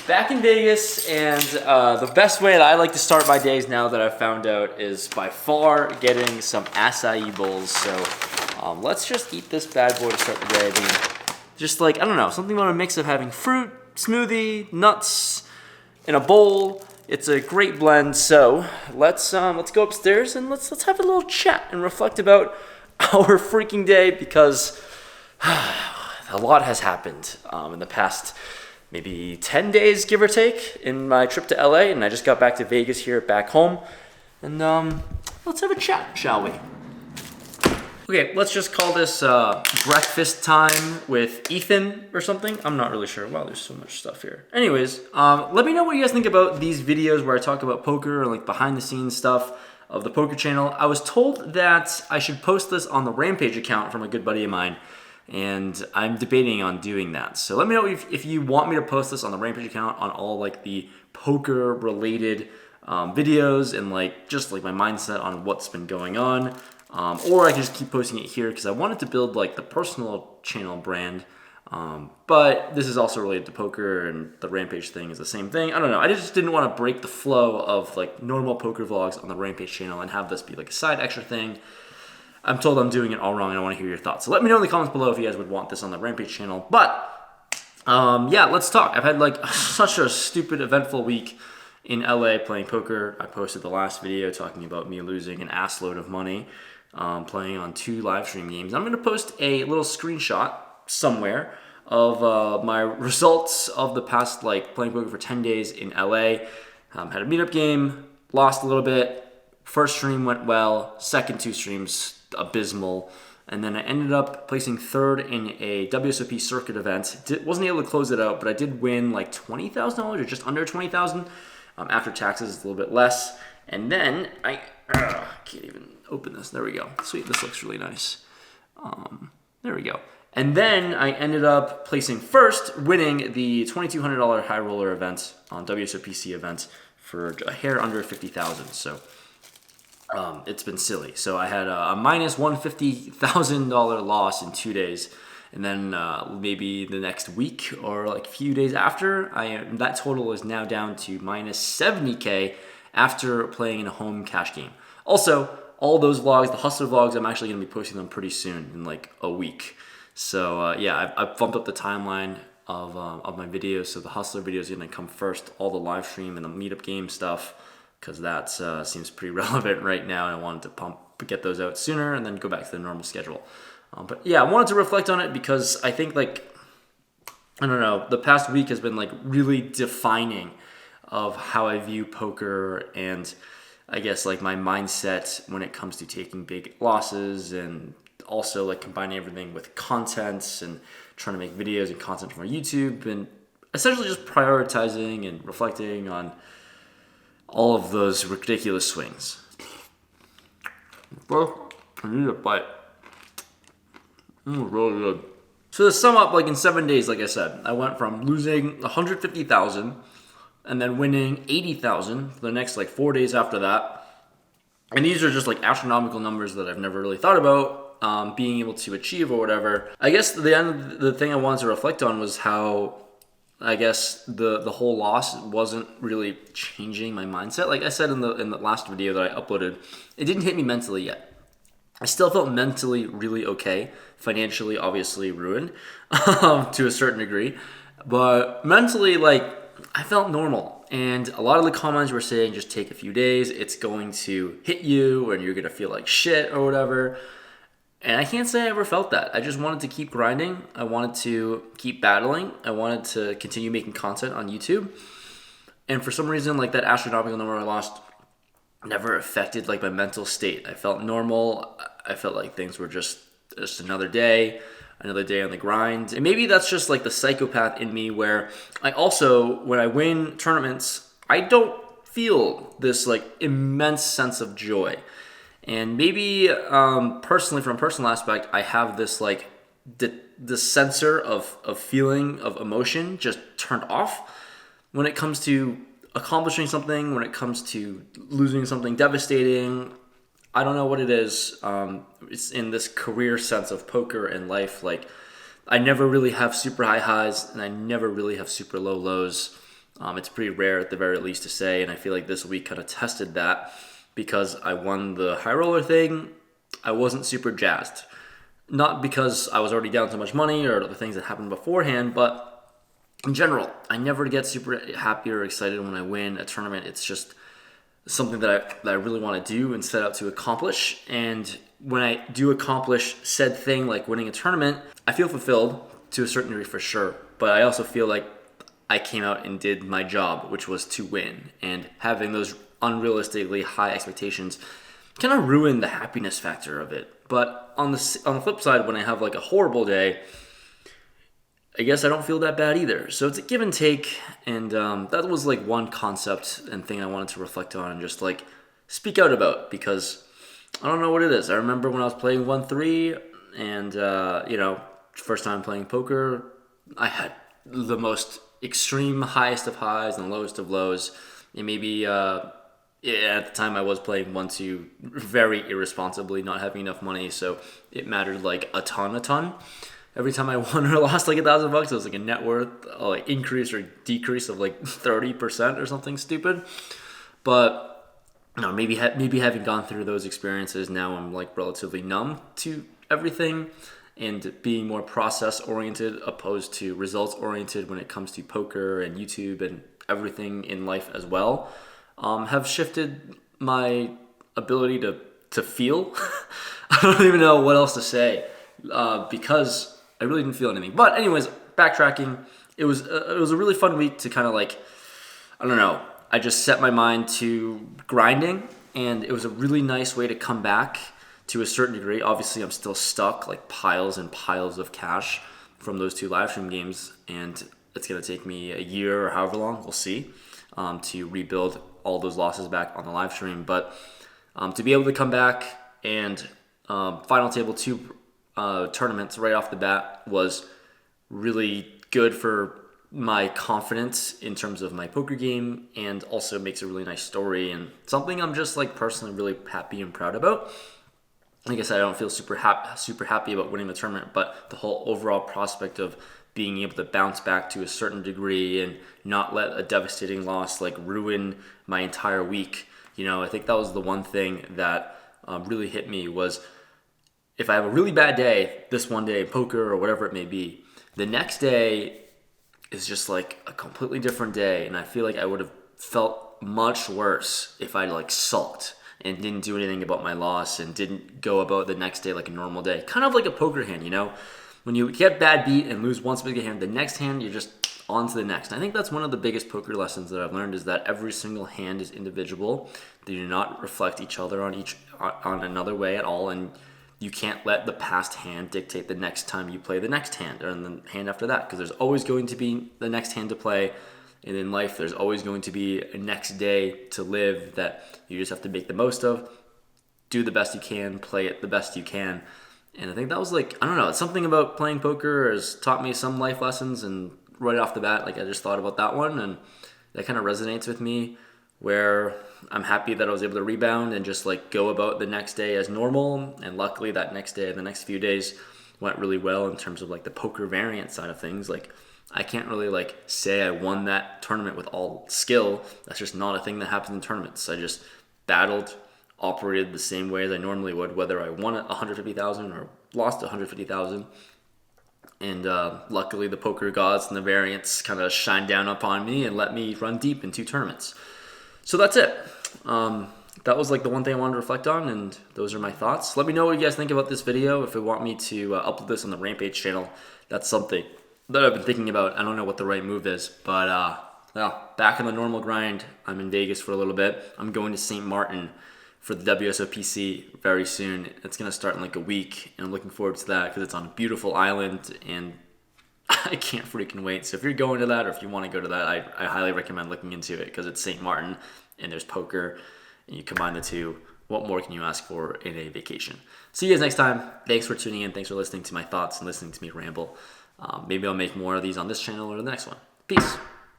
Back in Vegas, and the best way that I like to start my days now that I've found out is by far getting some acai bowls. So let's just eat this bad boy to start the day. I mean, just like, I don't know, something about a mix of having fruit, smoothie, nuts in a bowl. It's a great blend. So let's go upstairs and let's have a little chat and reflect about our freaking day, because a lot has happened in the past maybe 10 days, give or take, in my trip to LA, and I just got back to Vegas here, back home, and let's have a chat, shall we? Okay, let's just call this breakfast time with Ethan or something. I'm not really sure. Wow, there's so much stuff here. Anyways, let me know what you guys think about these videos where I talk about poker and like behind the scenes stuff of the poker channel. I was told that I should post this on the Rampage account from a good buddy of mine, and I'm debating on doing that. So let me know if you want me to post this on the Rampage account on all like the poker related videos and like just like my mindset on what's been going on, or I can just keep posting it here because I wanted to build like the personal channel brand, but this is also related to poker, and the Rampage thing is the same thing. I don't know, I just didn't want to break the flow of like normal poker vlogs on the Rampage channel and have this be like a side extra thing. I'm told I'm doing it all wrong, and I want to hear your thoughts. So let me know in the comments below if you guys would want this on the Rampage channel. But yeah, let's talk. I've had like such a stupid, eventful week in LA playing poker. I posted the last video talking about me losing an ass load of money playing on 2 live stream games. I'm going to post a little screenshot somewhere of my results of the past like playing poker for 10 days in LA. Had a meetup game, lost a little bit. First stream went well, second 2 streams abysmal, and then I ended up placing 3rd in a WSOP circuit event. Wasn't able to close it out, but I did win like $20,000 or just under $20,000. After taxes, it's a little bit less. And then I can't even open this. There we go. Sweet, this looks really nice. There we go. And then I ended up placing 1st, winning the $2,200 high roller event on WSOPC event for a hair under $50,000. So it's been silly. So I had a minus $150,000 loss in 2 days, and then maybe the next week or like a few days after, that total is now down to minus $70K after playing in a home cash game. Also, all those vlogs, the Hustler vlogs, I'm actually going to be posting them pretty soon in like a week. So yeah, I've bumped up the timeline of my videos. So the Hustler videos are going to come first, all the live stream and the meetup game stuff, because that seems pretty relevant right now, and I wanted to get those out sooner and then go back to the normal schedule. But yeah, I wanted to reflect on it because I think like, I don't know, the past week has been like really defining of how I view poker, and I guess like my mindset when it comes to taking big losses, and also like combining everything with content and trying to make videos and content for YouTube, and essentially just prioritizing and reflecting on all of those ridiculous swings. Well, I need a bite. Really good. So to sum up, like in 7 days, like I said, I went from losing $150,000 and then winning $80,000 for the next like 4 days after that. And these are just like astronomical numbers that I've never really thought about being able to achieve or whatever. I guess the thing I wanted to reflect on was how I guess the whole loss wasn't really changing my mindset. Like I said in the last video that I uploaded, it didn't hit me mentally yet. I still felt mentally really okay. Financially, obviously ruined to a certain degree, but mentally, like I felt normal. And a lot of the comments were saying, just take a few days. It's going to hit you, and you're gonna feel like shit or whatever. And I can't say I ever felt that. I just wanted to keep grinding. I wanted to keep battling. I wanted to continue making content on YouTube. And for some reason, like that astronomical number I lost never affected like my mental state. I felt normal. I felt like things were just another day on the grind. And maybe that's just like the psychopath in me, where I also, when I win tournaments, I don't feel this like immense sense of joy. And maybe personally, from a personal aspect, I have this like the sensor of feeling, of emotion just turned off when it comes to accomplishing something, when it comes to losing something devastating. I don't know what it is. It's in this career sense of poker and life. Like I never really have super high highs, and I never really have super low lows. It's pretty rare at the very least to say, and I feel like this week kind of tested that because I won the high roller thing. I wasn't super jazzed. Not because I was already down so much money or the things that happened beforehand, but in general, I never get super happy or excited when I win a tournament. It's just something that I really want to do and set out to accomplish. And when I do accomplish said thing, like winning a tournament, I feel fulfilled to a certain degree for sure. But I also feel like I came out and did my job, which was to win. And having those unrealistically high expectations kind of ruin the happiness factor of it. But on the flip side, when I have like a horrible day, I guess I don't feel that bad either. So it's a give and take, and that was like one concept and thing I wanted to reflect on and just like speak out about, because I don't know what it is. I remember when I was playing 1-3 and, first time playing poker, I had the most extreme highest of highs and lowest of lows. And maybe at the time I was playing 1-2 very irresponsibly, not having enough money, so it mattered like a ton. Every time I won or lost like $1,000, it was like a net worth like increase or decrease of like 30% or something stupid. But maybe having gone through those experiences, now I'm like relatively numb to everything and being more process oriented opposed to results oriented when it comes to poker and YouTube and everything in life as well, have shifted my ability to feel. I don't even know what else to say because I really didn't feel anything. But anyways, backtracking, it was a really fun week to kind of like, I don't know, I just set my mind to grinding, and it was a really nice way to come back to a certain degree. Obviously, I'm still stuck, like piles and piles of cash from those 2 live stream games, and it's going to take me a year or however long, we'll see, to rebuild all those losses back on the live stream. But to be able to come back and final table 2 tournaments right off the bat was really good for my confidence in terms of my poker game, and also makes a really nice story and something I'm just like personally really happy and proud about. Like I said, I don't feel super happy about winning the tournament, but the whole overall prospect of being able to bounce back to a certain degree and not let a devastating loss like ruin my entire week. I think that was the one thing that really hit me was, if I have a really bad day, this one day in poker or whatever it may be, the next day is just like a completely different day. And I feel like I would have felt much worse if I like sulked and didn't do anything about my loss and didn't go about the next day like a normal day. Kind of like a poker hand, when you get bad beat and lose one specific hand, the next hand you're just on to the next. And I think that's one of the biggest poker lessons that I've learned, is that every single hand is individual. They do not reflect each other on another way at all, and you can't let the past hand dictate the next time you play the next hand or the hand after that, because there's always going to be the next hand to play. And in life, there's always going to be a next day to live that you just have to make the most of, do the best you can, play it the best you can. And I think that was like, I don't know, something about playing poker has taught me some life lessons, and right off the bat, like I just thought about that one, and that kind of resonates with me, where I'm happy that I was able to rebound and just like go about the next day as normal. And luckily that next day, the next few days went really well in terms of like the poker variant side of things. Like I can't really like say I won that tournament with all skill. That's just not a thing that happens in tournaments. I just battled, operated the same way as I normally would, whether I won at 150,000 or lost 150,000. And luckily the poker gods and the variants kind of shined down upon me and let me run deep in 2 tournaments. So that's it. That was like the one thing I wanted to reflect on, and those are my thoughts. Let me know what you guys think about this video. If you want me to upload this on the Rampage channel, that's something that I've been thinking about. I don't know what the right move is, but back in the normal grind. I'm in Vegas for a little bit. I'm going to St. Martin for the WSOPC very soon. It's going to start in like a week, and I'm looking forward to that because it's on a beautiful island, and I can't freaking wait. So if you're going to that, or if you want to go to that, I highly recommend looking into it, because it's St. Martin and there's poker, and you combine the two. What more can you ask for in a vacation? See you guys next time. Thanks for tuning in. Thanks for listening to my thoughts and listening to me ramble. Maybe I'll make more of these on this channel or the next one. Peace.